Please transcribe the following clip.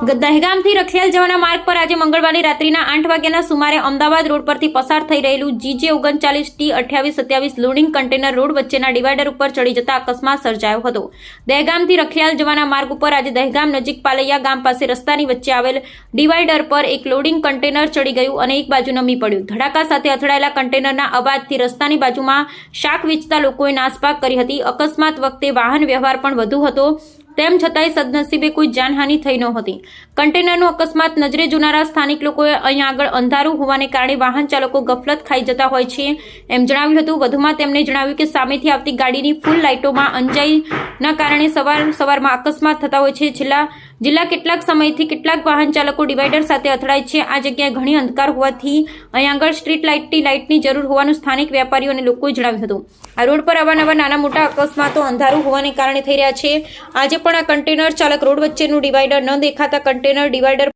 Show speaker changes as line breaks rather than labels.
દહેગામથી રખિયાલ જવાના માર્ગ પર આજે મંગળવારની રાત્રિના 8 વાગ્યાના સુમારે અમદાવાદ રોડ પરથી પસાર થઈ રહેલું GJ 39T2827 loading container road વચ્ચેના ડિવાઈડર ઉપર ચડી જતા અકસ્માત સર્જાયો હતો। દહેગામથી રખિયાલ જવાના માર્ગ ઉપર આજે દહેગામ નજીક પાલૈયા ગામ પાસે રસ્તાની વચ્ચે આવેલ ડિવાઈડર પર એક લોડિંગ કન્ટેનર ચડી ગયું અને એક બાજુ નમી પડ્યું। ધડાકા સાથે અથડાયેલા કન્ટેનરના અવાજથી રસ્તાની બાજુમાં શાક વેચતા લોકોએ નાસભાગ કરી હતી। અકસ્માત વખતે વાહન વ્યવહાર પણ વધુ હતો, તેમ છતાંય સદનસીબે કોઈ જાનહાનિ થઈ નહોતી। કન્ટેનરનો અકસ્માત નજરે જોનારા સ્થાનિક લોકોએ અહીં આગળ અંધારું હોવાને કારણે વાહન ચાલકો ગફલત ખાઈ જતા હોય છે એમ જણાવ્યું હતું। વધુમાં તેમણે જણાવ્યું કે સામેથી આવતી ગાડીની ફૂલ લાઇટોમાં અંજાઈના કારણે સવારમાં અકસ્માત થતા હોય છે। છેલ્લા કેટલાક સમયથી કેટલાક વાહન ચાલકો ડિવાઈડર સાથે અથડાય છે। આ જગ્યાએ ઘણી અંધકાર હોવાથી અહીં આગળ સ્ટ્રીટ લાઇટની જરૂર હોવાનું સ્થાનિક વેપારીઓ અને લોકોએ જણાવ્યું હતું। આ રોડ પર અવારનવાર નાના મોટા અકસ્માતો અંધારું હોવાને કારણે થઈ રહ્યા છે। આજે પણ આ કન્ટેનર ચાલક રોડ વચ્ચેનું ડિવાઈડર ન દેખાતા કન્ટેનર ડિવાઈડર